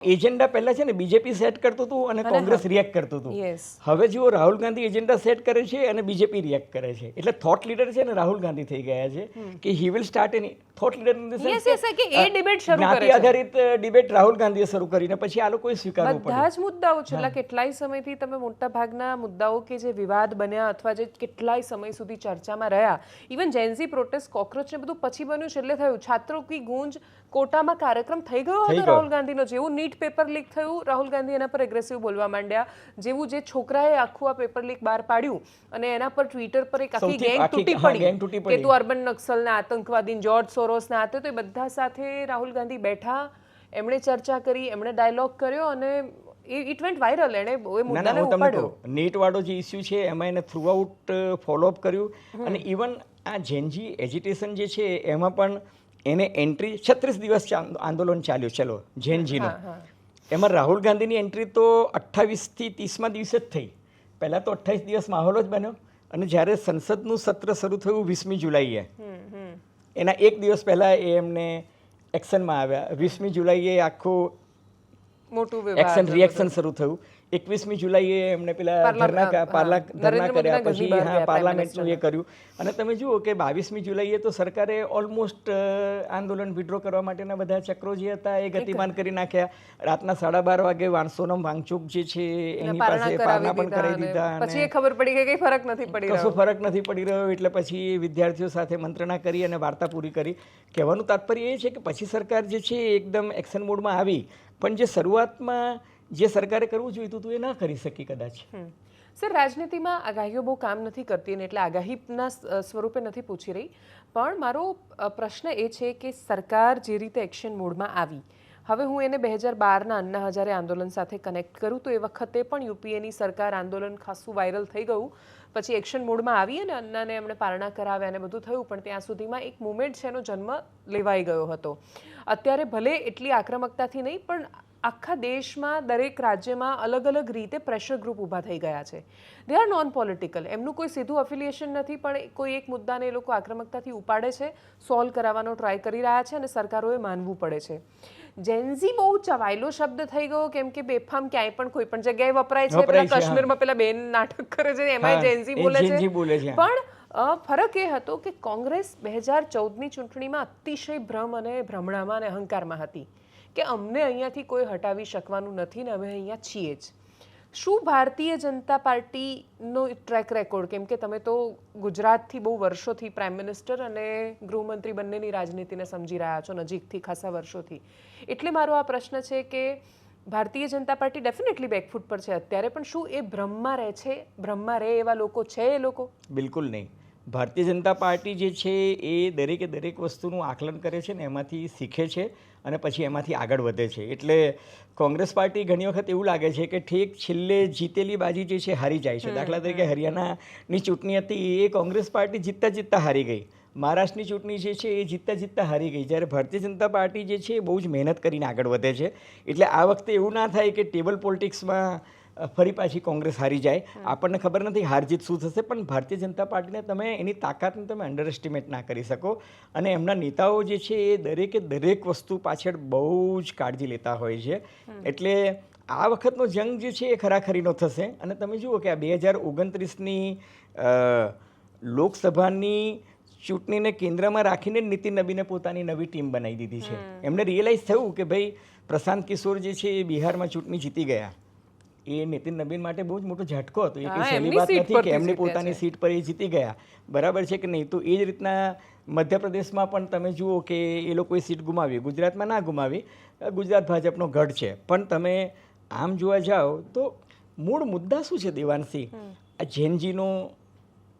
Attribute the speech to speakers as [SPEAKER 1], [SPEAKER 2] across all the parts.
[SPEAKER 1] Agenda પહેલા છે ને બીજેપી સેટ કરતું હતું અને કોંગ્રેસ રિએક્ટ કરતું હતું. હવે જુઓ રાહુલ ગાંધી એજન્ડા સેટ કરે છે અને બીજેપી રિએક્ટ કરે છે. એટલે થોટ લીડર છે ને રાહુલ ગાંધી થઈ ગયા છે કે he will start any thought leader in the sense કે એ ડિબેટ શરૂ કરે છે. આધારિત ડિબેટ રાહુલ ગાંધીએ શરૂ કરીને પછી આ લોકોએ સ્વીકારવું પડ્યું.
[SPEAKER 2] બધા જ મુદ્દાઓ છેલ્લા કેટલાય સમયથી તમે મોટા ભાગના મુદ્દાઓ કે જે વિવાદ બન્યા અથવા જે કેટલાય સમય સુધી ચર્ચામાં રહ્યા, ઇવન જેન્ઝી પ્રોટેસ્ટ, કોકરોચ ને બધું પછી બન્યું છે એટલે થયું છાત્રો કી ગૂંજ કોટામાં કાર્યક્રમ થઈ ગયો હતો રાહુલ ગાંધીનો. જેવું નીટ પેપર લીક થયું, રાહુલ ગાંધી એના પર એગ્રેસિવ બોલવા માંડ્યા. જેવું જે છોકરાએ આખું આ પેપર લીક બહાર પાડ્યું અને એના પર ટ્વિટર પર એક આખી ગેંગ તૂટી પડી કે તું અર્બન નક્સલના આતંકવાદી જોર્જ સોરોસના હાથે, તો એ બધા સાથે રાહુલ ગાંધી બેઠા, એમણે ચર્ચા કરી, એમણે ડાયલોગ કર્યો અને ઇટ વેન્ટ વાયરલ. એણે એ મુદ્દાને ઉપાડ્યો.
[SPEAKER 1] નીટ વાળો જે ઇસ્યુ છે એમાં એને થ્રુઆઉટ ફોલોઅપ કર્યું અને ઇવન આ જેનજી એજિટેશન જે છે એમાં પણ એને એન્ટ્રી 36 દિવસ આંદોલન ચાલ્યું ચલો જેનજીનો. એમાં રાહુલ ગાંધીની એન્ટ્રી તો 28 થી 30મા દિવસે જ થઈ. પહેલાં તો 28 દિવસ માહોલ જ બન્યો અને જ્યારે સંસદનું સત્ર શરૂ થયું 20મી જુલાઈએ, એના એક દિવસ પહેલાં એ એમને એક્શનમાં આવ્યા. 20મી જુલાઈએ આખું
[SPEAKER 2] મોટું
[SPEAKER 1] એક્શન રિએક્શન શરૂ થયું. 21મી જુલાઈએ એમને પેલા ધરના કર્યા, પછી પાર્લામેન્ટનું એ કર્યું. અને તમે જુઓ કે 22મી જુલાઈએ તો સરકારે ઓલમોસ્ટ આંદોલન વિડ્રો કરવા માટેના બધા ચક્રો જે હતા એ ગતિમાન કરી નાખ્યા. રાતના 12:30 વાગે સોનમ વાંગચુક જે છે એની પાસે પારણા પણ કરાવી દીધા.
[SPEAKER 2] પછી ખબર પડી કે કઈ ફરક નથી પડી રહ્યો,
[SPEAKER 1] કશું ફરક નથી પડી રહ્યો. એટલે પછી વિદ્યાર્થીઓ સાથે મંત્રણા કરી અને વાર્તા પૂરી કરી. કહેવાનું તાત્પર્ય એ છે કે પછી સરકાર જે છે એકદમ એક્શન મોડમાં આવી, પણ જે શરૂઆતમાં જે સરકારે કરવું જોઈતું હતું એ ના કરી શકી કદાચ.
[SPEAKER 2] સર, રાજનીતિમાં આગાહીઓ બહુ કામ નથી કરતી અને એટલે આગાહીના સ્વરૂપે નથી પૂછી રહી, પણ મારો પ્રશ્ન એ છે કે સરકાર જે રીતે એક્શન મોડમાં આવી, હવે હું એને 2012ના અન્ના હજારે આંદોલન સાથે કનેક્ટ કરું તો એ વખતે પણ યુપીએની સરકાર આંદોલન ખાસું વાયરલ થઈ ગયું, પછી એક્શન મોડમાં આવી અને અન્નાને એમણે પારણા કરાવ્યા અને બધું થયું, પણ ત્યાં સુધીમાં એક મુવમેન્ટ છે એનો જન્મ લેવાઈ ગયો હતો. અત્યારે ભલે એટલી આક્રમકતાથી નહીં, પણ આખા દેશમાં દરેક રાજ્યમાં અલગ અલગ રીતે પ્રેશર ગ્રુપ ઊભા થઈ ગયા છે. દે આર નોન પોલિટિકલ, એમનું કોઈ સીધું અફિલિએશન નથી, પણ કોઈ એક મુદ્દાને એ લોકો આક્રમકતાથી ઉપાડે છે, સોલ્વ કરાવવાનો ટ્રાય કરી રહ્યા છે અને સરકારોએ માનવું પડે છે. જેન્ઝી બહુ ચવાયેલો શબ્દ થઈ ગયો, કેમ કે બેફામ ક્યાંય પણ કોઈ પણ જગ્યાએ વપરાય છે. પેલા કાશ્મીરમાં પેલા બેન નાટક કરે છે એમાં જેન્ઝી બોલે છે. પણ ફરક એ હતો કે કોંગ્રેસ 2014ની ચૂંટણીમાં અતિશય ભ્રમ અને ભ્રમણામાં અને અહંકારમાં હતી કે અમને અહીંયાથી કોઈ હટાવી શકવાનું નથી ને અમે અહીંયા છીએ જ. શું ભારતીય જનતા પાર્ટીનો ટ્રેક રેકોર્ડ, કેમ કે તમે તો ગુજરાતથી બહુ વર્ષોથી પ્રાઇમ મિનિસ્ટર અને ગૃહમંત્રી બંનેની રાજનીતિને સમજી રહ્યા છો નજીકથી ખાસા વર્ષોથી, એટલે મારો આ પ્રશ્ન છે કે Bharatiya Janata party definitely back foot પર છે અત્યારે, પણ શું એ ભ્રમમાં રહે છે? ભ્રમમાં રહે એવા લોકો છે એ લોકો?
[SPEAKER 1] બિલકુલ નહીં. ભારતીય જનતા પાર્ટી જે છે એ દરેકે દરેક વસ્તુનું આકલન કરે છે ને એમાંથી શીખે છે અને પછી એમાંથી આગળ વધે છે. એટલે કોંગ્રેસ પાર્ટી ઘણી વખત એવું લાગે છે કે ઠીક છેલ્લે જીતેલી બાજી જે છે હારી જાય છે. દાખલા તરીકે હરિયાણાની ચૂંટણી હતી એ કોંગ્રેસ પાર્ટી જીતતા હારી ગઈ. મહારાષ્ટ્રની ચૂંટણી જે છે એ જીતતા હારી ગઈ. જ્યારે ભારતીય જનતા પાર્ટી જે છે એ બહુ જ મહેનત કરીને આગળ વધે છે. એટલે આ વખતે એવું ના થાય કે ટેબલ પોલિટિક્સમાં ફરી પાછી કોંગ્રેસ હારી જાય. આપણને ખબર નથી હાર જીત શું થશે, પણ ભારતીય જનતા પાર્ટીને તમે એની તાકાતને તમે અંડર એસ્ટિમેટ ના કરી શકો. અને એમના નેતાઓ જે છે એ દરેકે દરેક વસ્તુ પાછળ બહુ જ કાળજી લેતા હોય છે. એટલે આ વખતનો જંગ જે છે એ ખરાખરીનો થશે. અને તમે જુઓ કે આ 2029ની લોકસભાની ચૂંટણીને કેન્દ્રમાં રાખીને નીતિન નબીને પોતાની નવી ટીમ બનાવી દીધી છે. એમને રિયલાઇઝ થયું કે ભાઈ પ્રશાંત કિશોર જે છે એ બિહારમાં ચૂંટણી જીતી ગયા, એ નીતિન નબીન માટે બહુ જ મોટો ઝટકો હતો. એ કંઈ સહેલી વાત નથી કે એમની પોતાની સીટ પર એ જીતી ગયા, બરાબર છે કે નહીં? તો એ જ રીતના મધ્યપ્રદેશમાં પણ તમે જુઓ કે એ લોકોએ સીટ ગુમાવી, ગુજરાતમાં ના ગુમાવી, ગુજરાત ભાજપનો ગઢ છે. પણ તમે આમ જોવા જાઓ તો મૂળ મુદ્દા શું છે દેવાંશી? આ જેનજીનો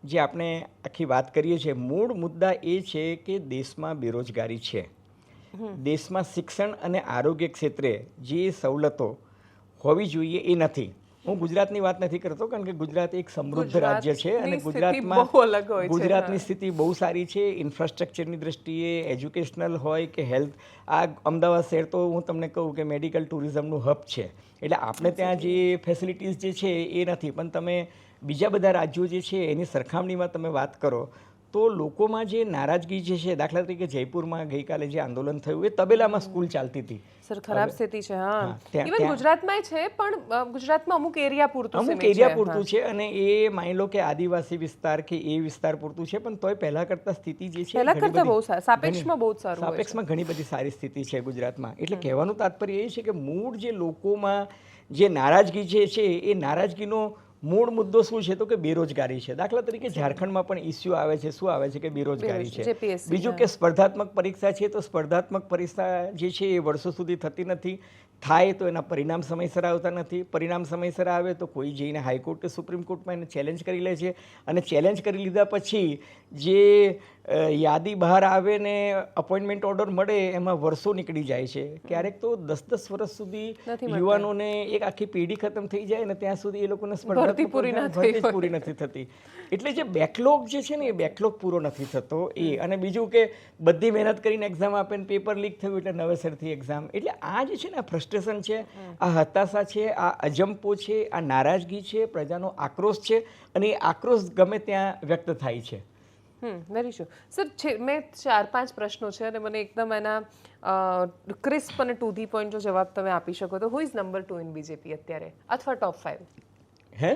[SPEAKER 1] જે આપણે આખી વાત કરીએ છીએ, મૂળ મુદ્દા એ છે કે દેશમાં બેરોજગારી છે. દેશમાં શિક્ષણ અને આરોગ્ય ક્ષેત્રે જે સવલતો હોવી જોઈએ એ નથી. હું ગુજરાતની વાત નથી કરતો, કારણ કે ગુજરાત એક સમૃદ્ધ રાજ્ય છે અને ગુજરાતની સ્થિતિ બહુ સારી છે ઇન્ફ્રાસ્ટ્રક્ચરની દ્રષ્ટિએ, એજ્યુકેશનલ હોય કે હેલ્થ. આ અમદાવાદ શહેર તો હું તમને કહું કે મેડિકલ ટુરિઝમનું હબ છે. એટલે આપણે ત્યાં જે ફેસિલિટીઝ જે છે એ નથી. પણ તમે બીજા બધા રાજ્યો જે છે એની સરખામણીમાં તમે વાત કરો તો લોકોમાં જે નારાજગી જે છે, દાખલા તરીકે જયપુરમાં ગઈકાલે જે આંદોલન થયું એ તબેલામાં સ્કૂલ ચાલતી હતી.
[SPEAKER 2] સર ખરાબ સ્થિતિ છે. હા,
[SPEAKER 1] ત્યાં-
[SPEAKER 2] ઇવન ગુજરાતમાં છે, પણ ગુજરાતમાં અમુક એરિયા પૂરતું
[SPEAKER 1] અમુક
[SPEAKER 2] સીમિત
[SPEAKER 1] એરિયા
[SPEAKER 2] છે.
[SPEAKER 1] પૂરતું છે, અને એ માની લો કે આદિવાસી વિસ્તાર કે એ વિસ્તાર પૂરતું છે, પણ તોય પહેલા કરતા સ્થિતિ જે છે
[SPEAKER 2] પહેલા
[SPEAKER 1] ઘણી
[SPEAKER 2] કરતા
[SPEAKER 1] બધી-
[SPEAKER 2] બહુ સાપેક્ષમાં બહુ જ સારું હોય છે.
[SPEAKER 1] સાપેક્ષમાં ઘણી બધી સારી સ્થિતિ છે ગુજરાતમાં. એટલે કહેવાનું તાત્પર્ય એ છે કે મૂળ જે લોકોમાં જે નારાજગી જે છે એ નારાજગીનો મૂળ મુદ્દો શું છે તો કે બેરોજગારી છે. દાખલા તરીકે ઝારખંડમાં પણ ઇસ્યુ આવે છે, શું આવે છે કે બેરોજગારી છે.
[SPEAKER 2] JPSC,
[SPEAKER 1] બીજું કે સ્પર્ધાત્મક પરીક્ષા છે, તો સ્પર્ધાત્મક પરીક્ષા જે છે એ વર્ષો સુધી થતી નથી. થાય તો એના પરિણામ સમયસર આવતા નથી. પરિણામ સમયસર આવે તો કોઈ જઈને હાઈકોર્ટ કે સુપ્રીમ કોર્ટમાં એને ચેલેન્જ કરી લે છે, અને ચેલેન્જ કરી લીધા પછી જે યાદી બહાર આવે ને અપોઇન્ટમેન્ટ ઓર્ડર મળે એમાં વર્ષો નીકળી જાય છે. ક્યારેક તો 10-10 વર્ષ સુધી યુવાનોને એક આખી પેઢી ખતમ થઈ જાય ને ત્યાં સુધી એ લોકોને
[SPEAKER 2] ભરતી પૂરી
[SPEAKER 1] નથી થતી. એટલે જે બેકલોગ જે છે ને એ બેકલોગ પૂરો નથી થતો એ. અને બીજું કે બધી મહેનત કરીને એક્ઝામ આપે ને પેપર લીક થયું એટલે નવેસરથી એક્ઝામ. એટલે આ જે છે ને આ ફ્રસ્ટ્રેશન છે, આ હતાશા છે, આ અજંપો છે, આ નારાજગી છે, પ્રજાનો આક્રોશ છે, અને એ આક્રોશ ગમે ત્યાં વ્યક્ત થાય છે.
[SPEAKER 2] Very sure. સર, મેં 4-5 પ્રશ્નો છે અને મને એકદમ એના ક્રિસ્પ અને ટુ ધી પોઈન્ટ જો જવાબ તમે આપી શકો તો who is number 2 in BJP અત્યારે, અથવા ટોપ 5?
[SPEAKER 1] હે,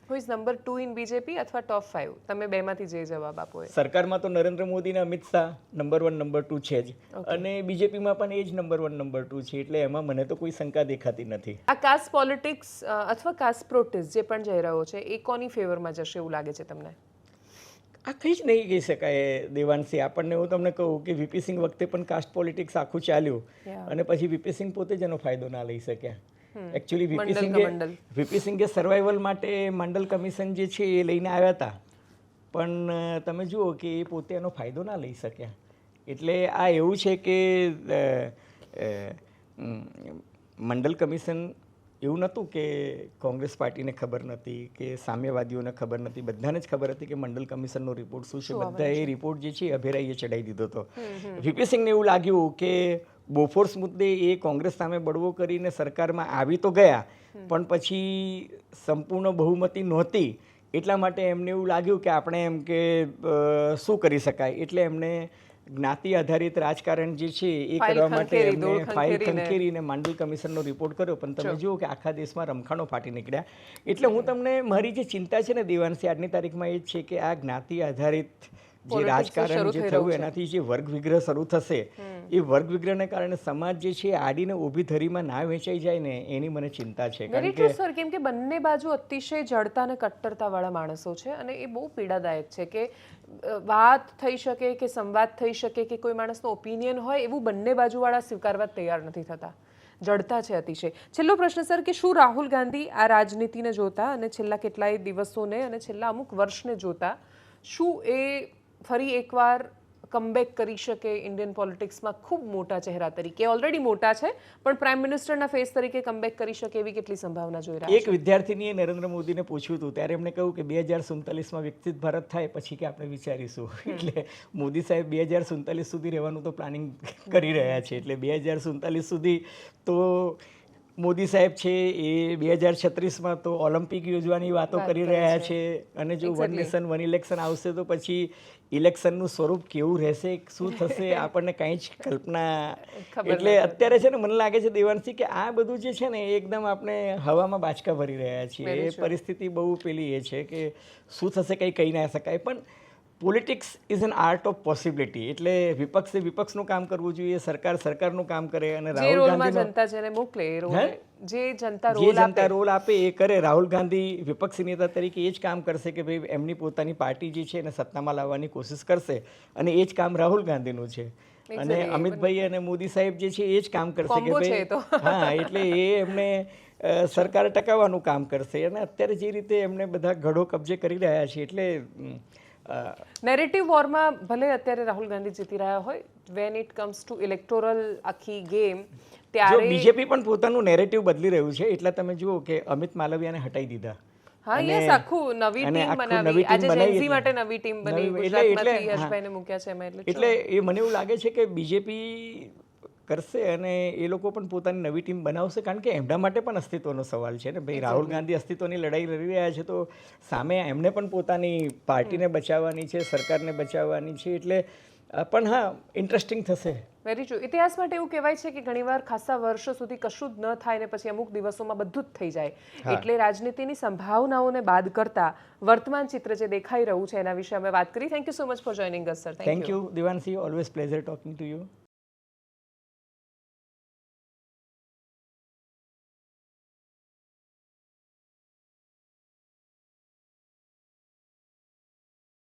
[SPEAKER 2] who is number 2 in BJP અથવા ટોપ 5? તમે બેમાંથી જે જવાબ આપો એ.
[SPEAKER 1] સરકારમાં તો નરેન્દ્ર મોદી અને અમિત શાહ નંબર 1 નંબર 2 છે જ, અને બીજેપીમાં પણ એ જ નંબર 1 નંબર 2 છે. એટલે એમાં મને તો કોઈ શંકા દેખાતી નથી.
[SPEAKER 2] આ કાસ્ટ પોલિટિક્સ અથવા કાસ્ટ પ્રોટેસ્ટ જે પણ જઈ રહ્યો છે એ કોની ફેવરમાં જશે એવું લાગે છે તમને?
[SPEAKER 1] આ કંઈ જ નહીં કહી શકાય દેવાંશી. આપણને હું તમને કહું કે વીપી સિંહ વખતે પણ કાસ્ટ પોલિટિક્સ આખું ચાલ્યું, અને પછી વીપી સિંહ પોતે જ એનો ફાયદો ના લઈ શક્યા. એકચ્યુઅલી વીપી સિંઘે સર્વાઈવલ માટે મંડલ કમિશન જે છે એ લઈને આવ્યા હતા, પણ તમે જુઓ કે એ પોતે એનો ફાયદો ના લઈ શક્યા. એટલે આ એવું છે કે મંડલ કમિશન એવું નહોતું કે કોંગ્રેસ પાર્ટીને ખબર નથી કે સામ્યવાદીઓને ખબર નથી, બધાને જ ખબર હતી કે મંડલ કમિશનનો રિપોર્ટ શું છે. બધા એ રિપોર્ટ જે છે અભેરાઈએ ચડાવી દીધો હતો. વીપી સિંહને એવું લાગ્યું કે બોફોર્સ મુદ્દે એ કોંગ્રેસ સામે બળવો કરીને સરકારમાં આવી તો ગયા, પણ પછી સંપૂર્ણ બહુમતી નહોતી. એટલા માટે એમને એવું લાગ્યું કે આપણે એમ કે શું કરી શકાય. એટલે એમને જ્ઞાતિ આધારિત રાજકારણ જે છે એ કરવા માટે એમને ફાઇલ ખંખેરીને મંડલ કમિશનનો રિપોર્ટ કર્યો. પણ તમે જુઓ કે આખા દેશમાં રમખાણો ફાટી નીકળ્યા. એટલે હું તમને મારી જે ચિંતા છે ને દેવાંશી આજની તારીખમાં એ જ છે કે આ જ્ઞાતિ આધારિત જે રાજકારણ જે થયું એનાથી જે વર્ગ વિગ્રહ શરૂ થશે, એ વર્ગ વિગ્રહને કારણે સમાજ જે છે આડીને ઊભી ધરીમાં ના વેચાઈ જાય ને એની મને ચિંતા છે.
[SPEAKER 2] વેરી ટ્રુ સર, કેમ કે બંને બાજુ અતિશય જડતા અને કટ્ટરતા વાળા માણસો છે, અને એ બહુ પીડાદાયક છે કે વાત થઈ શકે કે સંવાદ થઈ શકે કે કોઈ માણસનો ઓપિનિયન હોય એવું બંને બાજુવાળા સ્વીકારવા તૈયાર નથી થતા. જડતા છે અતિશય. છેલ્લો પ્રશ્ન સર, કે શું રાહુલ ગાંધી આ રાજનીતિને જોતા અને છેલ્લા કેટલાય દિવસોને અને છેલ્લા અમુક વર્ષને જોતા શું એ ફરી એકવાર કમબેક કરી શકે ઇન્ડિયન પોલિટિક્સમાં ખૂબ મોટા ચહેરા તરીકે? ઓલરેડી મોટા છે, પણ પ્રાઇમ મિનિસ્ટરના ફેસ તરીકે કમબેક કરી શકે એવી કેટલી સંભાવના જોઈ રહ્યા છે?
[SPEAKER 1] એક વિદ્યાર્થીનીએ નરેન્દ્ર મોદીને પૂછ્યું હતું, ત્યારે એમણે કહ્યું કે 2047માં વિકસિત ભારત થાય પછી કે આપણે વિચારીશું. એટલે મોદી સાહેબ 2047 સુધી રહેવાનું તો પ્લાનિંગ કરી રહ્યા છે. એટલે 2047 સુધી તો મોદી સાહેબ છે એ 2036માં તો ઓલિમ્પિક યોજવાની વાતો કરી રહ્યા છે. અને જો વન નેશન વન ઇલેક્શન આવશે તો પછી ઇલેક્શનનું સ્વરૂપ કેવું રહેશે, શું થશે, આપણને કાંઈ જ કલ્પના. એટલે અત્યારે છે ને મને લાગે છે દેવાંશી કે આ બધું જે છે ને એ એકદમ આપણે હવામાં બાચકા ભરી રહ્યા છીએ. એ પરિસ્થિતિ બહુ પેલી એ છે કે શું થશે કંઈ કહી ના શકાય. પણ politics is an art of possibility. એટલે વિપક્ષે વિપક્ષનું કામ કરવું જોઈએ, સરકાર સરકારનું કામ કરે, અને રાહુલ ગાંધી
[SPEAKER 2] જનતા જેને મોકલે જે
[SPEAKER 1] જનતા રોલ આપે એ કરે. રાહુલ ગાંધી વિપક્ષી નેતા તરીકે એ જ કામ કરશે કે ભાઈ એમની પોતાની પાર્ટી જે છે એને સત્તામાં લાવવાની કોશિશ કરશે, અને એ જ કામ રાહુલ ગાંધીનું છે. અને અમિતભાઈ અને મોદી સાહેબ જે છે એ જ કામ કરશે કે ભાઈ હા, એટલે એ એમને સરકાર ટકાવવાનું કામ કરશે. અને અત્યારે જે રીતે એમને બધા ગઢો કબજે કરી રહ્યા છે, એટલે
[SPEAKER 2] નેરેટિવ વોરમાં ભલે અત્યારે રાહુલ ગાંધી જીતી રહ્યા હોય, when it comes to electoral આખી ગેમ ત્યારે
[SPEAKER 1] બીજેપી પણ પોતાનું નેરેટિવ બદલી રહ્યું છે. એટલે તમે જુઓ કે અમિત માલવિયાને હટાવી દીધા.
[SPEAKER 2] હા, યસ, આખું નવી ટીમ બનાવી. આજે જેન્ઝી માટે નવી ટીમ બની, ગુજરાતમાંથી યશભાઈને મૂક્યા છે એમાં.
[SPEAKER 1] એટલે એ મને એવું લાગે છે કે બીજેપી કરશે અને એ લોકો પણ પોતાની નવી ટીમ બનાવશે, કારણ કે એમના માટે પણ અસ્તિત્વનો સવાલ છે ને ભાઈ. રાહુલ ગાંધી અસ્તિત્વની લડાઈ લડી રહ્યા છે, તો સામે એમને પણ પોતાની પાર્ટીને બચાવવાની છે, સરકારને બચાવવાની છે, એટલે પણ હા, ઇન્ટરેસ્ટિંગ થશે.
[SPEAKER 2] Very true. ઇતિહાસ માટે એવું કહેવાય છે કે ઘણીવાર ખાસા વર્ષો સુધી કશું જ ન થાય ને પછી અમુક દિવસોમાં બધું જ થઈ જાય. એટલે રાજનીતિની સંભાવનાઓને બાદ કરતા વર્તમાન ચિત્ર જે દેખાઈ રહ્યું છે એના વિશે અમે વાત કરી. Thank you so much for joining us sir.
[SPEAKER 1] Thank you Diwansi, always pleasure talking to you.